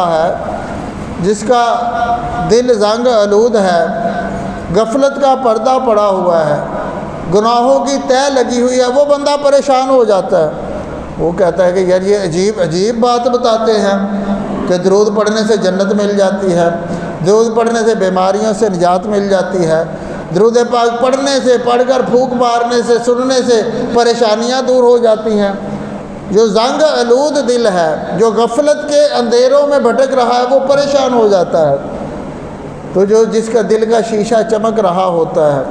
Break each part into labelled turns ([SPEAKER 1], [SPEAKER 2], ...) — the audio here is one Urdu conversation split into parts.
[SPEAKER 1] ہے جس کا دل زنگ آلود ہے، غفلت کا پردہ پڑا ہوا ہے، گناہوں کی تہ لگی ہوئی ہے، وہ بندہ پریشان ہو جاتا ہے۔ وہ کہتا ہے کہ یار یہ عجیب بات بتاتے ہیں کہ درود پڑھنے سے جنت مل جاتی ہے، درود پڑھنے سے بیماریوں سے نجات مل جاتی ہے، درود پاک پڑھنے سے، پڑھ کر پھونک مارنے سے، سننے سے پریشانیاں دور ہو جاتی ہیں۔ جو زنگ آلود دل ہے، جو غفلت کے اندھیروں میں بھٹک رہا ہے، وہ پریشان ہو جاتا ہے۔ تو جس کا دل کا شیشہ چمک رہا ہوتا ہے،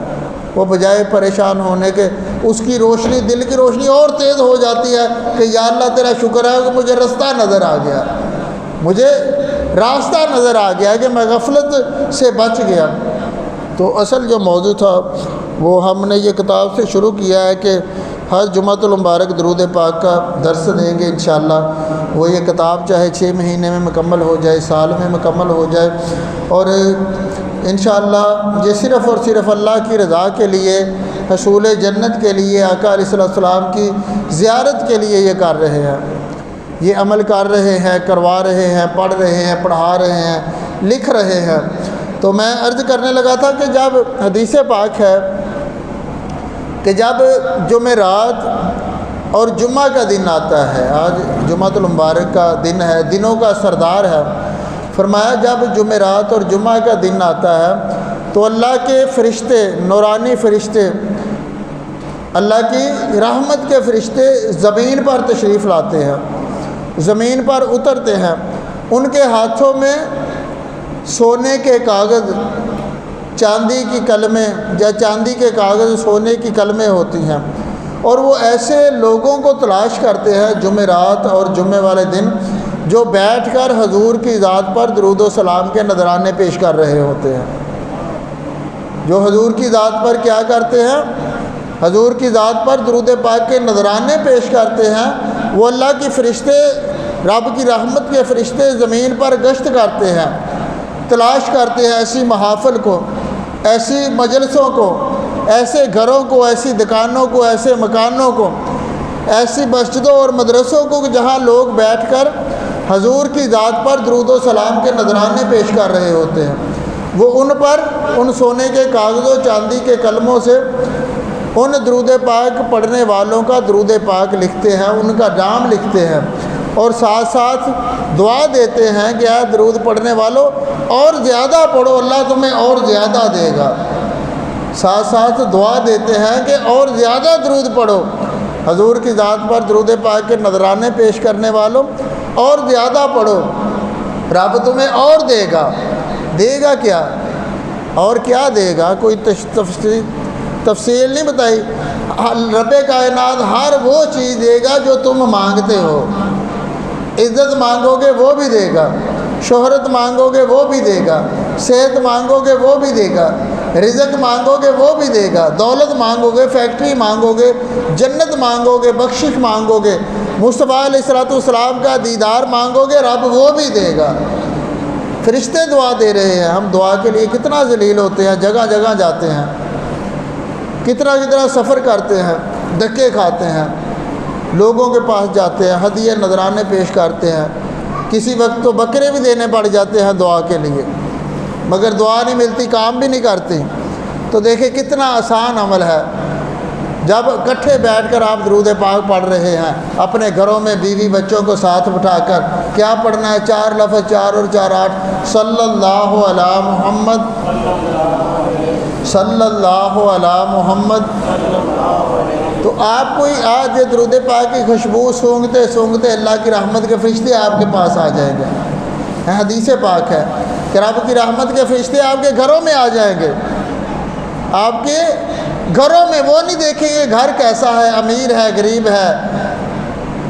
[SPEAKER 1] وہ بجائے پریشان ہونے کے اس کی روشنی، دل کی روشنی اور تیز ہو جاتی ہے کہ یا اللہ تیرا شکر ہے کہ مجھے راستہ نظر آ گیا، مجھے راستہ نظر آ گیا کہ میں غفلت سے بچ گیا۔ تو اصل جو موضوع تھا وہ ہم نے یہ کتاب سے شروع کیا ہے کہ ہر جمعۃ المبارک درود پاک کا درس دیں گے انشاءاللہ۔ وہ یہ کتاب چاہے 6 مہینے میں مکمل ہو جائے، سال میں مکمل ہو جائے، اور انشاءاللہ یہ صرف اور صرف اللہ کی رضا کے لیے، حصول جنت کے لیے، آقا علیہ السلام کی زیارت کے لیے یہ کر رہے ہیں، یہ عمل کر رہے ہیں، کروا رہے ہیں، پڑھ رہے ہیں، پڑھا رہے ہیں، لکھ رہے ہیں۔ تو میں عرض کرنے لگا تھا کہ جب حدیث پاک ہے کہ جب جمعرات اور جمعہ کا دن آتا ہے، آج جمعۃ المبارک کا دن ہے، دنوں کا سردار ہے، فرمایا جب جمعرات اور جمعہ کا دن آتا ہے تو اللہ کے فرشتے، نورانی فرشتے، اللہ کی رحمت کے فرشتے زمین پر تشریف لاتے ہیں، زمین پر اترتے ہیں۔ ان کے ہاتھوں میں سونے کے کاغذ، چاندی کی قلمیں، یا چاندی کے کاغذ سونے کی قلمیں ہوتی ہیں، اور وہ ایسے لوگوں کو تلاش کرتے ہیں جمعرات اور جمعے والے دن جو بیٹھ کر حضور کی ذات پر درود و سلام کے نذرانے پیش کر رہے ہوتے ہیں۔ جو حضور کی ذات پر کیا کرتے ہیں؟ حضور کی ذات پر درود پاک کے نذرانے پیش کرتے ہیں۔ وہ اللہ کی فرشتے، رب کی رحمت کے فرشتے زمین پر گشت کرتے ہیں، تلاش کرتے ہیں ایسی محافل کو، ایسی مجلسوں کو، ایسے گھروں کو، ایسی دکانوں کو، ایسے مکانوں کو، ایسی مسجدوں اور مدرسوں کو جہاں لوگ بیٹھ کر حضور کی ذات پر درود و سلام کے نذرانے پیش کر رہے ہوتے ہیں۔ وہ ان پر، ان سونے کے کاغذوں، چاندی کے قلموں سے ان درود پاک پڑھنے والوں کا درود پاک لکھتے ہیں، ان کا نام لکھتے ہیں، اور ساتھ ساتھ دعا دیتے ہیں کہ اے درود پڑھنے والوں اور زیادہ پڑھو، اللہ تمہیں اور زیادہ دے گا۔ ساتھ ساتھ دعا دیتے ہیں کہ اور زیادہ درود پڑھو، حضور کی ذات پر درود پاک کے نذرانے پیش کرنے والوں اور زیادہ پڑھو، رب تمہیں اور دے گا۔ دے گا کیا؟ اور کیا دے گا؟ کوئی تفصیل نہیں بتائی۔ رب کائنات ہر وہ چیز دے گا جو تم مانگتے ہو۔ عزت مانگو گے وہ بھی دے گا، شہرت مانگو گے وہ بھی دے گا، صحت مانگو گے وہ بھی دے گا، رزق مانگو گے وہ بھی دے گا، دولت مانگو گے، فیکٹری مانگو گے، جنت مانگو گے، بخشش مانگو گے، مصطفیٰ علیہ السلام کا دیدار مانگو گے، رب وہ بھی دے گا۔ فرشتے دعا دے رہے ہیں۔ ہم دعا کے لیے کتنا ذلیل ہوتے ہیں، جگہ جگہ جاتے ہیں، کتنا سفر کرتے ہیں، دھکے کھاتے ہیں، لوگوں کے پاس جاتے ہیں، ہدیے نذرانے پیش کرتے ہیں، کسی وقت تو بکرے بھی دینے پڑ جاتے ہیں دعا کے لیے، مگر دعا نہیں ملتی، کام بھی نہیں کرتی۔ تو دیکھیں کتنا آسان عمل ہے۔ جب اکٹھے بیٹھ کر آپ درود پاک پڑھ رہے ہیں، اپنے گھروں میں بیوی بچوں کو ساتھ بٹھا کر کیا پڑھنا ہے؟ 4 لفظ، 4 اور 4 8، صلی اللہ علی محمد، صلی اللہ علی محمد۔ تو آپ کوئی آج درود پاک کی خوشبو سونگتے سونگتے اللہ کی رحمت کے فرشتے آپ کے پاس آ جائیں گے۔ حدیث پاک ہے کہ رب کی رحمت کے فرشتے آپ کے گھروں میں آ جائیں گے۔ آپ کے گھروں میں وہ نہیں دیکھیں گے گھر کیسا ہے، امیر ہے، غریب ہے،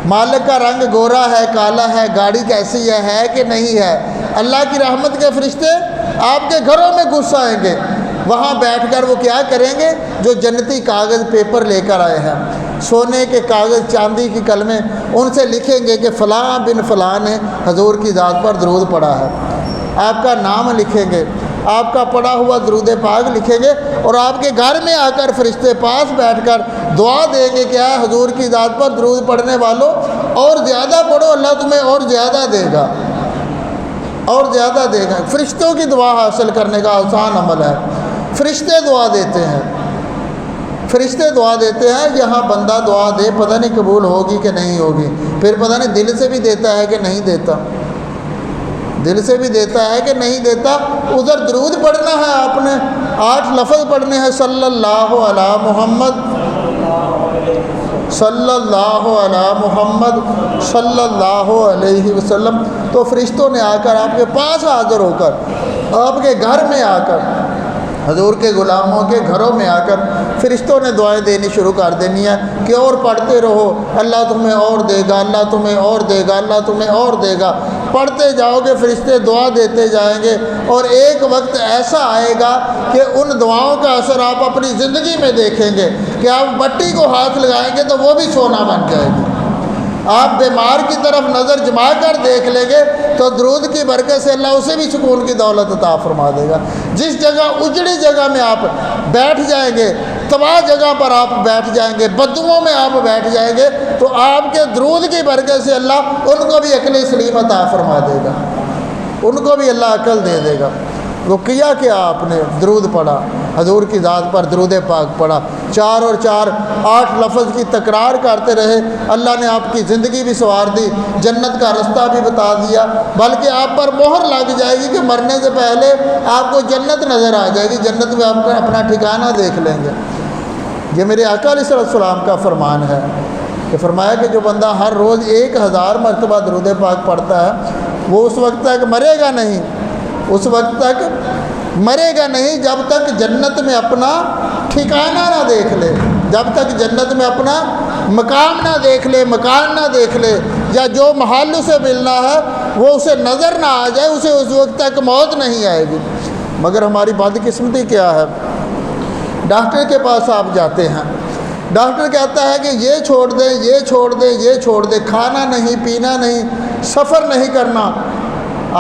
[SPEAKER 1] مالک کا رنگ گورا ہے، کالا ہے، گاڑی کیسی ہے کہ نہیں ہے۔ اللہ کی رحمت کے فرشتے آپ کے گھروں میں گھس آئیں گے۔ وہاں بیٹھ کر وہ کیا کریں گے؟ جو جنتی کاغذ پیپر لے کر آئے ہیں، سونے کے کاغذ، چاندی کی قلمیں، ان سے لکھیں گے کہ فلاں بن فلاں نے حضور کی ذات پر درود پڑھا ہے۔ آپ کا نام لکھیں گے، آپ کا پڑھا ہوا درود پاک لکھیں گے، اور آپ کے گھر میں آ کر فرشتے پاس بیٹھ کر دعا دیں گے کہ اے حضور کی ذات پر درود پڑھنے والوں اور زیادہ پڑھو، اللہ تمہیں اور زیادہ دے گا۔ اور زیادہ دے گا۔ فرشتوں کی دعا حاصل کرنے کا آسان عمل ہے، فرشتے دعا دیتے ہیں، فرشتے دعا دیتے ہیں۔ یہاں بندہ دعا دے پتہ نہیں قبول ہوگی کہ نہیں ہوگی، پھر پتہ نہیں دل سے بھی دیتا ہے کہ نہیں دیتا، دل سے بھی دیتا ہے کہ نہیں دیتا۔ ادھر درود پڑھنا ہے، آپ نے 8 لفظ پڑھنے ہیں، صلی اللہ علی محمد، صلی اللہ علی محمد، صلی اللہ علیہ وسلم۔ تو فرشتوں نے آ کر آپ کے پاس حاضر ہو کر، آپ کے گھر میں آ کر، حضور کے غلاموں کے گھروں میں آ کر فرشتوں نے دعائیں دینی شروع کر دینی ہے کہ اور پڑھتے رہو، اللہ تمہیں اور دے گا، اللہ تمہیں اور دے گا، اللہ تمہیں اور دے گا۔ پڑھتے جاؤ گے، فرشتے دعا دیتے جائیں گے، اور ایک وقت ایسا آئے گا کہ ان دعاؤں کا اثر آپ اپنی زندگی میں دیکھیں گے کہ آپ مٹی کو ہاتھ لگائیں گے تو وہ بھی سونا بن جائے گی۔ آپ بیمار کی طرف نظر جما کر دیکھ لیں گے تو درود کی برکت سے اللہ اسے بھی سکون کی دولت عطا فرما دے گا۔ جس جگہ اجڑی جگہ میں آپ بیٹھ جائیں گے، تباہ جگہ پر آپ بیٹھ جائیں گے، بدعوں میں آپ بیٹھ جائیں گے، تو آپ کے درود کی برکت سے اللہ ان کو بھی عقل سلیم عطا فرما دے گا، ان کو بھی اللہ عقل دے دے گا۔ وہ کیا کہ آپ نے درود پڑھا، حضور کی ذات پر درود پاک پڑھا، 4 اور 4 8 لفظ کی تکرار کرتے رہے، اللہ نے آپ کی زندگی بھی سنوار دی، جنت کا رستہ بھی بتا دیا، بلکہ آپ پر مہر لگ جائے گی کہ مرنے سے پہلے آپ کو جنت نظر آ جائے گی، جنت میں آپ اپنا ٹھکانہ دیکھ لیں گے۔ یہ میرے آقا علیہ السلام کا فرمان ہے کہ فرمایا کہ جو بندہ ہر روز 1000 مرتبہ درود پاک پڑھتا ہے، وہ اس وقت تک مرے گا نہیں، اس وقت تک مرے گا نہیں جب تک جنت میں اپنا ٹھکانہ نہ دیکھ لے، جب تک جنت میں اپنا مقام نہ دیکھ لے، مکان نہ دیکھ لے، یا جو محل اسے ملنا ہے وہ اسے نظر نہ آ جائے، اسے اس وقت تک موت نہیں آئے گی۔ مگر ہماری بدقسمتی کیا ہے، ڈاکٹر کے پاس آپ جاتے ہیں، ڈاکٹر کہتا ہے کہ یہ چھوڑ دیں، یہ چھوڑ دیں، یہ چھوڑ دیں، کھانا نہیں، پینا نہیں، سفر نہیں کرنا۔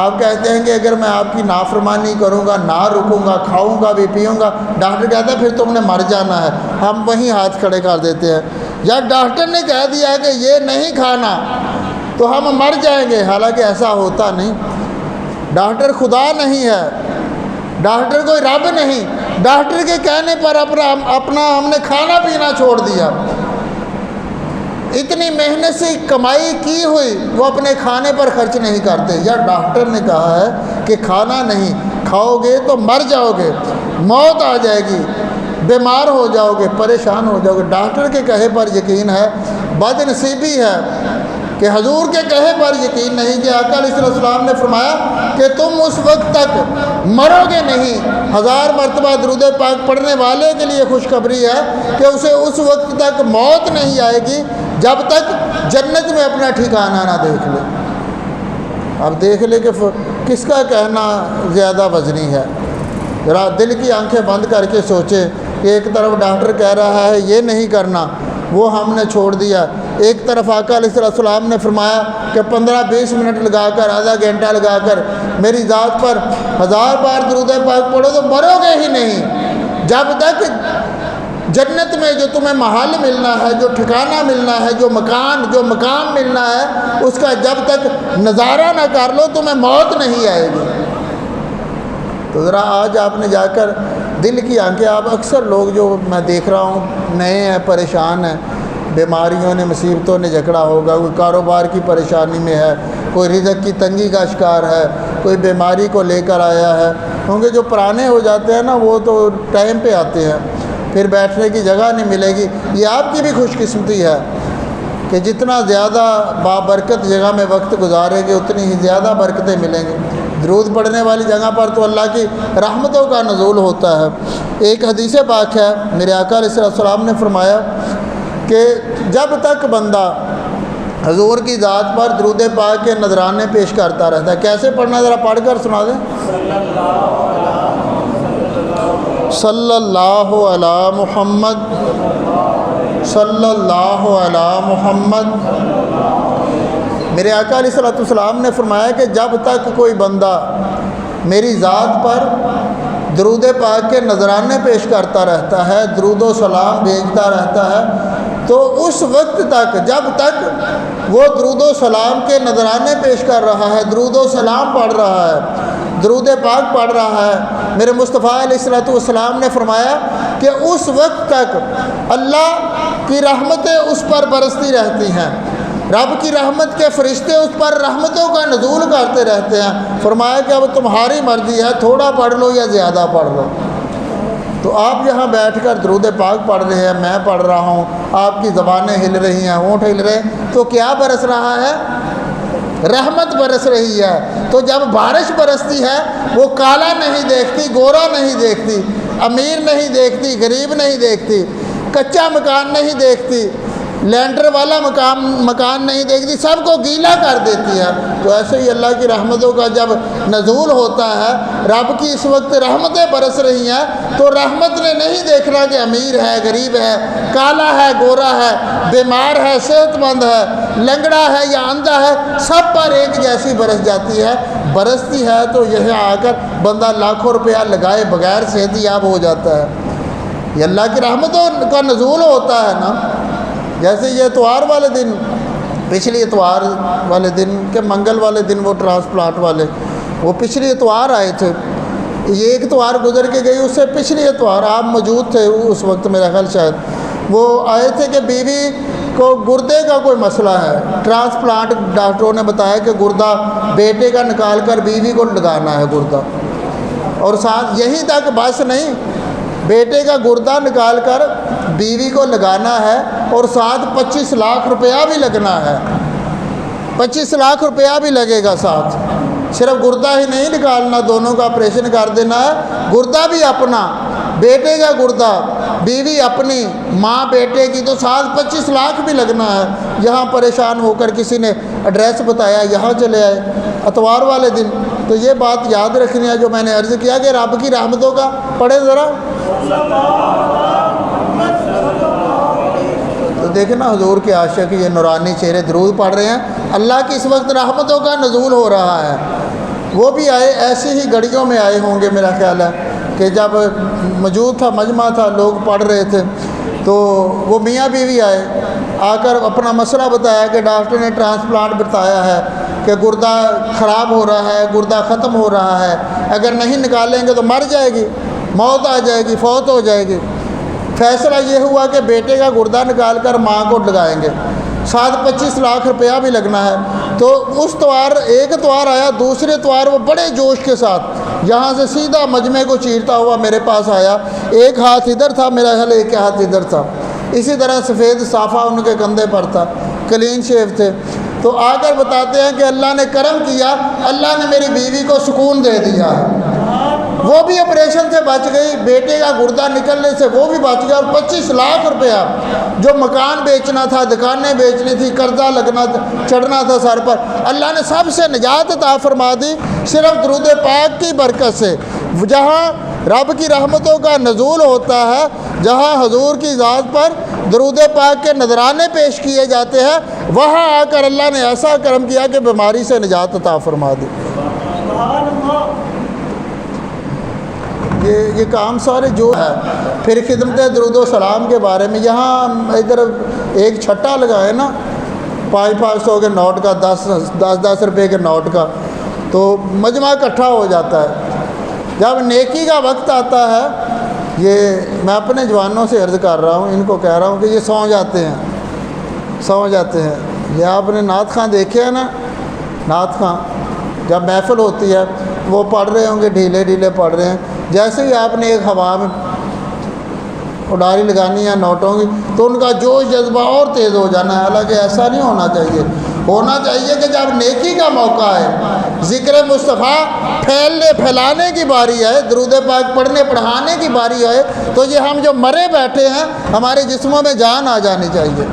[SPEAKER 1] آپ کہتے ہیں کہ اگر میں آپ کی نافرمانی کروں گا، نہ رکوں گا، کھاؤں گا بھی، پیوں گا، ڈاکٹر کہتا ہے پھر تم نے مر جانا ہے۔ ہم وہیں ہاتھ کھڑے کر دیتے ہیں، یا ڈاکٹر نے کہہ دیا ہے کہ یہ نہیں کھانا تو ہم مر جائیں گے، حالانکہ ایسا ہوتا نہیں۔ ڈاکٹر خدا نہیں ہے، ڈاکٹر کوئی رب نہیں، ڈاکٹر کے کہنے پر اپنا ہم نے کھانا پینا چھوڑ دیا، اتنی محنت سے کمائی کی ہوئی وہ اپنے کھانے پر خرچ نہیں کرتے۔ یا ڈاکٹر نے کہا ہے کہ کھانا نہیں کھاؤ گے تو مر جاؤ گے، موت آ جائے گی، بیمار ہو جاؤ گے، پریشان ہو جاؤ گے۔ ڈاکٹر کے کہے پر یقین ہے، بد نصیبی ہے کہ حضور کے کہے پر یقین نہیں کہ آقا علیہ السلام نے فرمایا کہ تم اس وقت تک مرو گے نہیں۔ 1000 مرتبہ درود پاک پڑھنے والے کے لیے خوشخبری ہے کہ اسے اس وقت تک موت نہیں آئے گی جب تک جنت میں اپنا ٹھکانہ نہ دیکھ لے۔ اب دیکھ لے کہ کس کا کہنا زیادہ وزنی ہے۔ ذرا دل کی آنکھیں بند کر کے سوچے کہ ایک طرف ڈاکٹر کہہ رہا ہے یہ نہیں کرنا، وہ ہم نے چھوڑ دیا، ایک طرف آقا علیہ السلام نے فرمایا کہ 15-20 منٹ لگا کر، آدھا گھنٹہ لگا کر میری ذات پر 1000 بار درود پاک پڑھو تو مرو گے ہی نہیں جب تک جنت میں جو تمہیں محل ملنا ہے، جو ٹھکانہ ملنا ہے، جو مقام ملنا ہے، اس کا جب تک نظارہ نہ کر لو تمہیں موت نہیں آئے گی۔ تو ذرا آج آپ نے جا کر دل کی آنکھیں، آپ اکثر لوگ جو میں دیکھ رہا ہوں نئے ہیں، پریشان ہیں، بیماریوں نے مصیبتوں نے جکڑا ہوگا، کوئی کاروبار کی پریشانی میں ہے، کوئی رزق کی تنگی کا شکار ہے، کوئی بیماری کو لے کر آیا ہے، کیونکہ جو پرانے ہو جاتے ہیں نا وہ تو ٹائم پہ آتے ہیں، پھر بیٹھنے کی جگہ نہیں ملے گی۔ یہ آپ کی بھی خوش قسمتی ہے کہ جتنا زیادہ بابرکت جگہ میں وقت گزاریں گے اتنی ہی زیادہ برکتیں ملیں گی۔ درود پڑھنے والی جگہ پر تو اللہ کی رحمتوں کا نزول ہوتا ہے۔ ایک حدیث پاک ہے، میرے آقا علیہ السلام نے فرمایا کہ جب تک بندہ حضور کی ذات پر درود پاک کے نذرانے پیش کرتا رہتا ہے، کیسے پڑھنا ذرا پڑھ کر سنا دیں۔ صلی اللہ علی محمد، صلی اللہ علی محمد۔ میرے آقا علیہ السلام نے فرمایا کہ جب تک کوئی بندہ میری ذات پر درود پاک کے نذرانے پیش کرتا رہتا ہے، درود و سلام بھیجتا رہتا ہے، تو اس وقت تک جب تک وہ درود و سلام کے نذرانے پیش کر رہا ہے، درود و سلام پڑھ رہا ہے، درود پاک پڑھ رہا ہے۔ میرے مصطفیٰ علیہ الصلوۃ والسلام نے فرمایا کہ اس وقت تک اللہ کی رحمتیں اس پر برستی رہتی ہیں، رب کی رحمت کے فرشتے اس پر رحمتوں کا نزول کرتے رہتے ہیں۔ فرمایا کہ اب تمہاری مرضی ہے، تھوڑا پڑھ لو یا زیادہ پڑھ لو۔ تو آپ یہاں بیٹھ کر درود پاک پڑھ رہے ہیں، میں پڑھ رہا ہوں، آپ کی زبانیں ہل رہی ہیں، ہونٹ ہل رہے ہیں، تو کیا برس رہا ہے؟ رحمت برس رہی ہے۔ تو جب بارش برستی ہے وہ کالا نہیں دیکھتی، گورا نہیں دیکھتی، امیر نہیں دیکھتی، غریب نہیں دیکھتی، کچا مکان نہیں دیکھتی، لینڈر والا مکان نہیں دیکھتی، سب کو گیلا کر دیتی ہے۔ تو ایسے ہی اللہ کی رحمتوں کا جب نزول ہوتا ہے، رب کی اس وقت رحمتیں برس رہی ہیں، تو رحمت نے نہیں دیکھنا کہ امیر ہے، غریب ہے، کالا ہے، گورا ہے، بیمار ہے، صحت مند ہے، لنگڑا ہے یا اندھا ہے، سب پر ایک جیسی برس جاتی ہے۔ برستی ہے تو یہاں آ کر بندہ لاکھوں روپیہ لگائے بغیر صحت یاب ہو جاتا ہے۔ یہ اللہ کی رحمتوں کا نزول ہوتا ہے نا۔ جیسے یہ اتوار والے دن، پچھلی اتوار والے دن کہ منگل والے دن، وہ ٹرانسپلانٹ والے وہ پچھلی اتوار آئے تھے، یہ ایک اتوار گزر کے گئی، اس سے پچھلی اتوار آپ موجود تھے اس وقت میرا خیال شاید، وہ آئے تھے کہ بیوی کو گردے کا کوئی مسئلہ ہے، ٹرانسپلانٹ ڈاکٹروں نے بتایا کہ گردہ بیٹے کا نکال کر بیوی کو لگانا ہے گردہ، اور ساتھ یہی تک بس نہیں، بیٹے کا گردہ نکال کر بیوی کو لگانا ہے اور ساتھ 25 لاکھ روپیہ بھی لگنا ہے، 25 لاکھ روپیہ بھی لگے گا ساتھ، صرف گردہ ہی نہیں نکالنا، دونوں کا آپریشن کر دینا ہے، گردہ بھی اپنا، بیٹے کا گردہ، بیوی اپنی، ماں بیٹے کی، تو ساتھ 25 لاکھ بھی لگنا ہے۔ یہاں پریشان ہو کر کسی نے ایڈریس بتایا، یہاں چلے آئے اتوار والے دن۔ تو یہ بات یاد رکھنی ہے جو میں نے عرض کیا کہ رب کی رحمتوں کا پڑھے ذرا، تو دیکھیں نا حضور کے عاشق یہ نورانی چہرے درود پڑھ رہے ہیں، اللہ کی اس وقت رحمتوں کا نزول ہو رہا ہے۔ وہ بھی آئے ایسی ہی گھڑیوں میں آئے ہوں گے میرا خیال ہے کہ جب موجود تھا، مجمع تھا، لوگ پڑھ رہے تھے، تو وہ میاں بیوی آئے، آ کر اپنا مسئلہ بتایا کہ ڈاکٹر نے ٹرانسپلانٹ بتایا ہے کہ گردہ خراب ہو رہا ہے، گردہ ختم ہو رہا ہے، اگر نہیں نکالیں گے تو مر جائے گی، موت آ جائے گی، فوت ہو جائے گی۔ فیصلہ یہ ہوا کہ بیٹے کا گردہ نکال کر ماں کو لگائیں گے، ساتھ 25 لاکھ روپیہ بھی لگنا ہے۔ تو اس اتوار ایک اتوار آیا، دوسرے اتوار وہ بڑے جوش کے ساتھ یہاں سے سیدھا مجمع کو چیرتا ہوا میرے پاس آیا، ایک ہاتھ ادھر تھا میرا خیال، ایک ہاتھ ادھر تھا، اسی طرح سفید صافہ ان کے کندھے پر تھا، کلین شیو تھے۔ تو آ کر بتاتے ہیں کہ اللہ نے کرم کیا، اللہ نے میری بیوی کو سکون دے دیا، وہ بھی آپریشن سے بچ گئی، بیٹے کا گردہ نکلنے سے وہ بھی بچ گیا، اور 25 لاکھ روپیہ جو مکان بیچنا تھا، دکانیں بیچنی تھی، قرضہ لگنا چڑھنا تھا سر پر، اللہ نے سب سے نجات عطا فرما دی صرف درود پاک کی برکت سے۔ جہاں رب کی رحمتوں کا نزول ہوتا ہے، جہاں حضور کی ذات پر درود پاک کے نذرانے پیش کیے جاتے ہیں، وہاں آ کر اللہ نے ایسا کرم کیا کہ بیماری سے نجات عطا فرما دی۔ یہ کام سارے جو ہے۔ پھر خدمت درود و سلام کے بارے میں، یہاں ادھر ایک چھٹا لگائے نا 500 کے نوٹ کا، 10 روپے کے نوٹ کا، تو مجمع اکٹھا ہو جاتا ہے۔ جب نیکی کا وقت آتا ہے، یہ میں اپنے جوانوں سے عرض کر رہا ہوں، ان کو کہہ رہا ہوں کہ یہ سو جاتے ہیں۔ یہ آپ نے نعت خواں دیکھے ہیں نا، نعت خواں جب محفل ہوتی ہے وہ پڑھ رہے ہوں گے، ڈھیلے ڈھیلے پڑھ رہے ہیں، جیسے ہی آپ نے ایک ہوا میں اڈاری لگانی ہے نوٹوں کی، تو ان کا جوش جذبہ اور تیز ہو جانا ہے۔ حالانکہ ایسا نہیں ہونا چاہیے، ہونا چاہیے کہ جب نیکی کا موقع ہے، ذکر مصطفیٰ پھیلانے کی باری ہے، درود پاک پڑھنے پڑھانے کی باری ہے، تو یہ ہم جو مرے بیٹھے ہیں ہمارے جسموں میں جان آ جانی چاہیے۔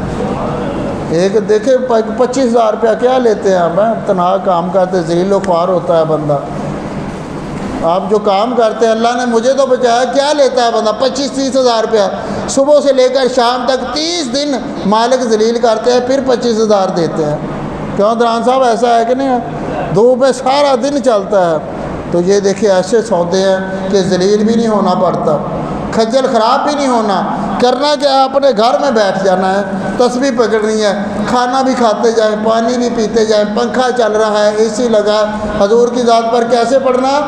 [SPEAKER 1] ایک دیکھیں 25,000 روپیہ کیا لیتے ہیں ہم، تنہا کام کرتے، ذلیل و خوار ہوتا ہے بندہ۔ آپ جو کام کرتے ہیں، اللہ نے مجھے تو بچایا، کیا لیتا ہے بندہ 25-30 ہزار روپیہ، صبح سے لے کر شام تک 30 دن مالک ذلیل کرتے ہیں، پھر 25,000 دیتے ہیں۔ کیوں دران صاحب ایسا ہے کہ نہیں ہے؟ دھوپ میں سارا دن چلتا ہے۔ تو یہ دیکھیں ایسے سودے ہیں کہ ذلیل بھی نہیں ہونا پڑتا، کھجل خراب بھی نہیں ہونا، کرنا کیا ہے، اپنے گھر میں بیٹھ جانا ہے۔ تسبیح پکڑنی ہے، کھانا بھی کھاتے جائیں، پانی بھی پیتے جائیں، پنکھا چل رہا ہے، اے سی لگا، حضور کی ذات پر کیسے پڑھنا؟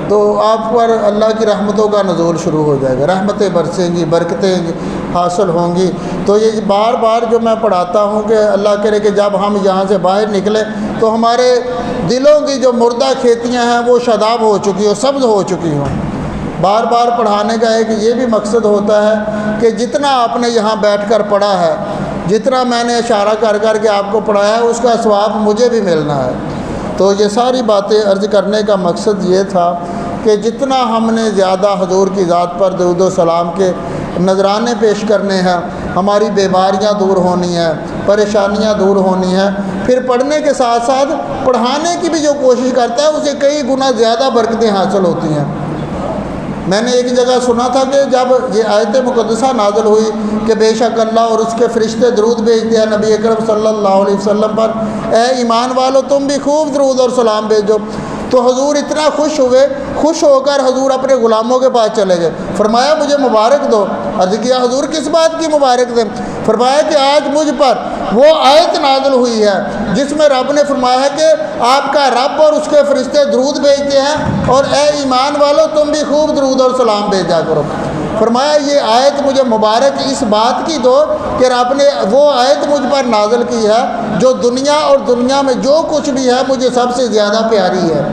[SPEAKER 1] تو آپ پر اللہ کی رحمتوں کا نزول شروع ہو جائے گا، رحمتیں برسیں گی، برکتیں حاصل ہوں گی۔ تو یہ بار بار جو میں پڑھاتا ہوں کہ اللہ کرے کہ جب ہم یہاں سے باہر نکلیں تو ہمارے دلوں کی جو مردہ کھیتیاں ہیں وہ شاداب ہو چکی ہوں، سبز ہو چکی ہوں۔ بار بار پڑھانے کا ایک یہ بھی مقصد ہوتا ہے کہ جتنا آپ نے یہاں بیٹھ کر پڑھا ہے، جتنا میں نے اشارہ کر کر کے آپ کو پڑھایا ہے، اس کا ثواب مجھے بھی ملنا ہے۔ تو یہ ساری باتیں عرض کرنے کا مقصد یہ تھا کہ جتنا ہم نے زیادہ حضور کی ذات پر درود و سلام کے نذرانے پیش کرنے ہیں، ہماری بیماریاں دور ہونی ہیں، پریشانیاں دور ہونی ہیں۔ پھر پڑھنے کے ساتھ ساتھ پڑھانے کی بھی جو کوشش کرتا ہے اسے کئی گنا زیادہ برکتیں حاصل ہوتی ہیں۔ میں نے ایک جگہ سنا تھا کہ جب یہ آیت مقدسہ نازل ہوئی کہ بے شک اللہ اور اس کے فرشتے درود بھیجتے ہیں نبی اکرم صلی اللہ علیہ وسلم پر، اے ایمان والو تم بھی خوب درود اور سلام بھیجو، تو حضور اتنا خوش ہوئے، خوش ہو کر حضور اپنے غلاموں کے پاس چلے گئے، فرمایا مجھے مبارک دو۔ عرض کیا حضور کس بات کی مبارک دیں؟ فرمایا کہ آج مجھ پر وہ آیت نازل ہوئی ہے جس میں رب نے فرمایا کہ آپ کا رب اور اس کے فرشتے درود بھیجتے ہیں، اور اے ایمان والو تم بھی خوب درود اور سلام بھیجا کرو۔ فرمایا یہ آیت مجھے مبارک اس بات کی دو کہ رب نے وہ آیت مجھ پر نازل کی ہے جو دنیا اور دنیا میں جو کچھ بھی ہے مجھے سب سے زیادہ پیاری ہے۔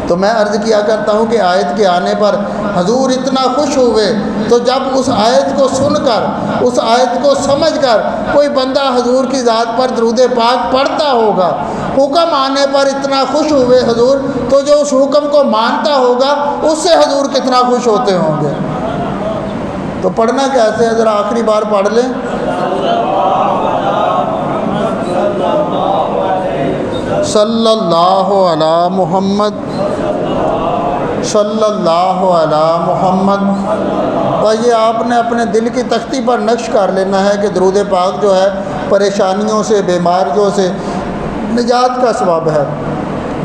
[SPEAKER 1] تو میں عرض کیا کرتا ہوں کہ آیت کے آنے پر حضور اتنا خوش ہوئے، تو جب اس آیت کو سن کر، اس آیت کو سمجھ کر کوئی بندہ حضور کی ذات پر درود پاک پڑھتا ہوگا، حکم آنے پر اتنا خوش ہوئے حضور، تو جو اس حکم کو مانتا ہوگا اس سے حضور کتنا خوش ہوتے ہوں گے۔ تو پڑھنا کیسے ہے ذرا آخری بار پڑھ لیں۔ صلی اللہ علی محمد، صلی اللہ علی محمد۔ اور یہ آپ نے اپنے دل کی تختی پر نقش کر لینا ہے کہ درود پاک جو ہے پریشانیوں سے، بیماریوں سے نجات کا سبب ہے۔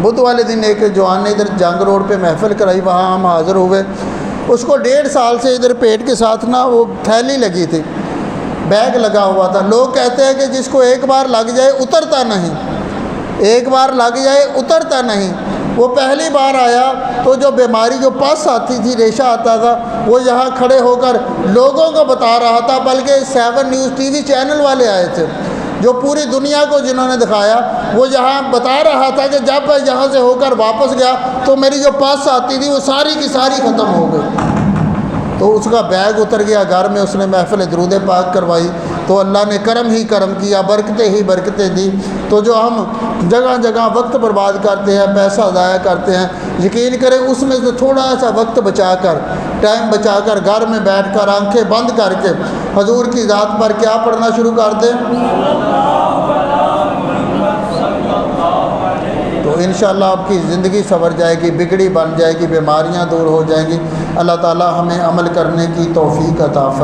[SPEAKER 1] بدھ والے دن ایک جوان نے ادھر جنگ روڈ پہ محفل کرائی، وہاں ہم حاضر ہوئے۔ اس کو 1.5 سال سے ادھر پیٹ کے ساتھ نا وہ تھیلی لگی تھی، بیگ لگا ہوا تھا۔ لوگ کہتے ہیں کہ جس کو ایک بار لگ جائے اترتا نہیں، ایک بار لگ جائے اترتا نہیں۔ وہ پہلی بار آیا تو جو بیماری جو پاس آتی تھی، ریشہ آتا تھا، وہ یہاں کھڑے ہو کر لوگوں کو بتا رہا تھا، بلکہ 7 نیوز ٹی وی چینل والے آئے تھے جو پوری دنیا کو جنہوں نے دکھایا، وہ یہاں بتا رہا تھا کہ جب میں یہاں سے ہو کر واپس گیا تو میری جو پاس آتی تھی وہ ساری کی ساری ختم ہو گئی۔ تو اس کا بیگ اتر گیا، گھر میں اس نے محفل درود پاک کروائی، تو اللہ نے کرم ہی کرم کیا، برکتیں ہی برکتیں دی۔ تو جو ہم جگہ جگہ وقت برباد کرتے ہیں، پیسہ ضائع کرتے ہیں، یقین کریں اس میں سے تھوڑا سا وقت بچا کر، ٹائم بچا کر، گھر میں بیٹھ کر آنکھیں بند کر کے حضور کی ذات پر کیا پڑھنا شروع کر دیں، تو انشاءاللہ آپ کی زندگی سنور جائے گی، بگڑی بن جائے گی، بیماریاں دور ہو جائیں گی۔ اللہ تعالی ہمیں عمل کرنے کی توفیق عطا فرمائے۔